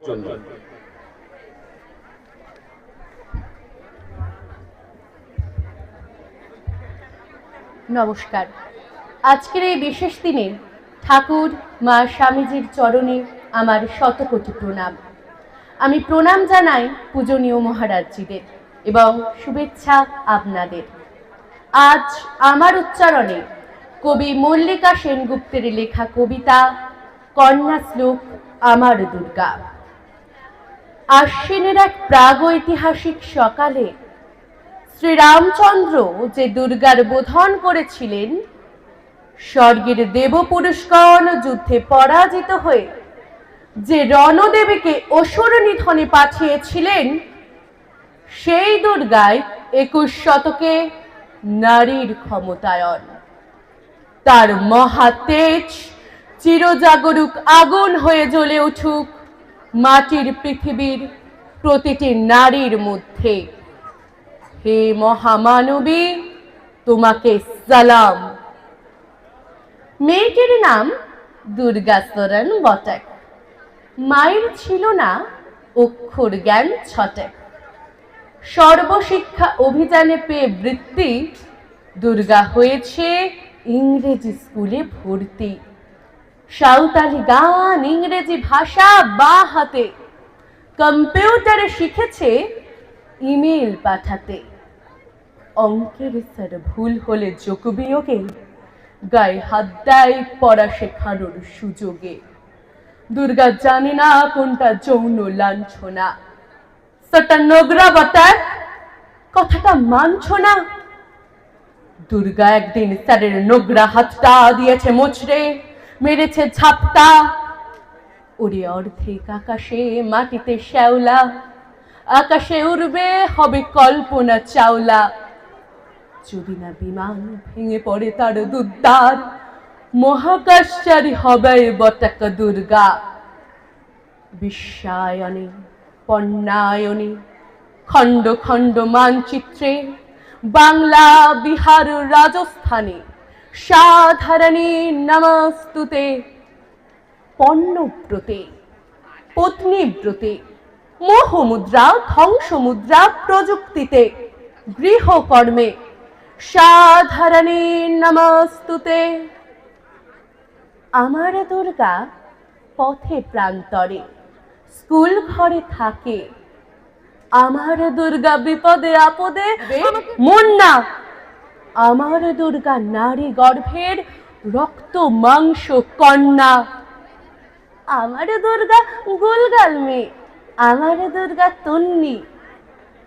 জন্য। নমস্কার। আজকের এই বিশেষ দিনে ঠাকুর মা স্বামীজির চরণে আমার শতকোটি প্রণাম। আমি প্রণাম জানাই পূজনীয় মহারাজজিদের এবং শুভেচ্ছা আপনাদের। আজ আমার উচ্চারণে কবি মল্লিকা সেনগুপ্তের লেখা কবিতা কন্যা শ্লোক আমার দুর্গা। আশ্বিনের এক প্রাগৈতিহাসিক সকালে শ্রীরামচন্দ্র যে দুর্গার বোধন করেছিলেন, স্বর্গের দেবপুরুষগণ যুদ্ধে পরাজিত হয়ে যে রণদেবীকে অসুর নিধনে পাঠিয়েছিলেন, সেই দুর্গায় 21 শতকে নারীর ক্ষমতায়ন। তার মহাতেজ চিরজাগরুক আগুন হয়ে জ্বলে উঠুক মাটির পৃথিবীর প্রতিটি নারীর মধ্যে। হে মহামানবী, তোমাকে সালাম। মেয়েটির নাম দুর্গাচরণ বটক। মায়ের ছিল না অক্ষর জ্ঞান ছটেক। সর্বশিক্ষা অভিযানে পেয়ে বৃত্তি, দুর্গা হয়েছে ইংরেজি স্কুলে ভর্তি। সাঁওতালি গান, ইংরেজি ভাষা বা হাতে, কম্পিউটারে শিখেছে ইমেল পাঠাতে। অঙ্কের স্যার ভুল হলে যোগ বিয়োগে গায়ে হাত দেয় পড়া শেখানোর সুযোগে। দুর্গা জানে না কোনটা যৌন লাঞ্ছনা। সেটা নোংরা বটক, কথাটা মানছ না। দুর্গা একদিন স্যারের নোংরা হাতটা দিয়েছে মুচড়ে, মেরেছে ঝাপটা। ওরে অর্ধেক আকাশে মাটিতে শ্যাওলা, আকাশে উড়বে হবে কল্পনা চাওলা। যদি না বিমান ভেঙে পড়ে তার দুদ্দার, মহাকাশচারী হবে বটক দুর্গা। বিশ্বায়নে পণ্যায়নে খণ্ড খণ্ড মানচিত্রে, বাংলা বিহার রাজস্থানে সাধারণী নমস্তুতে। পণ্যব্রতে পত্নীব্রতে মোহমুদ্রা ধ্বংসমুদ্রা প্রযুক্তিতে গৃহকর্মে সাধারণী নমস্তুতে। আমার দুর্গা পথে প্রান্তরে স্কুল ঘরে থাকে। আমার দুর্গা বিপদে আপদে মন না। আমার দুর্গা নারী গর্ভের রক্ত মাংস কন্যা। আমার দুর্গা গোলগাল মেয়ে, আমার দুর্গা তন্নি।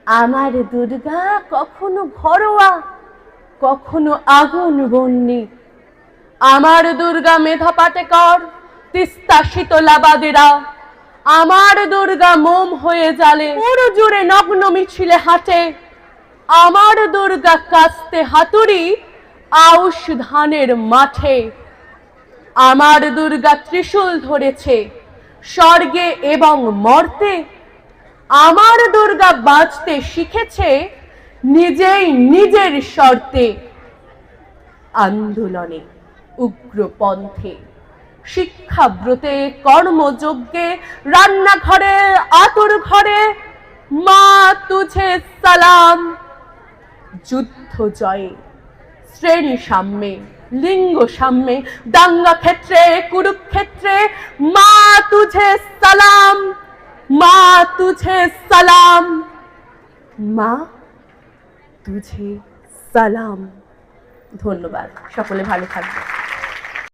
আমার দুর্গা কখনো ঘরোয়া, কখনো আগুন বন্যি। আমার দুর্গা মেধা পাটেকর, তিস্তা শীতলাবাদেরা। আমার দুর্গা মোম হয়ে জ্বালে, পুরো জুড়ে নগ্ন মিছিলে হাঁটে। আমার দুর্গা কাস্তে হাতুড়ি আউশ ধানের মাঠে। আমার দুর্গা ত্রিশূল ধরেছে স্বর্গে এবং মর্তে। আমার দুর্গা বাঁচতে শিখেছে নিজেই নিজের শর্তে। আন্দোলনে উগ্রপন্থে, শিক্ষাব্রতে কর্মযজ্ঞে, রান্নাঘরে আতুর ঘরে মা তুঝে সালাম। যুদ্ধ জয়ে, শ্রেণী সাম্যে, লিঙ্গ সাম্যে, দাঙ্গা ক্ষেত্রে কুরুক্ষেত্রে মা তুঝে সালাম। মা তুঝে সালাম, মা তুঝে সালাম। ধন্যবাদ। সকলে ভালো থাকবে।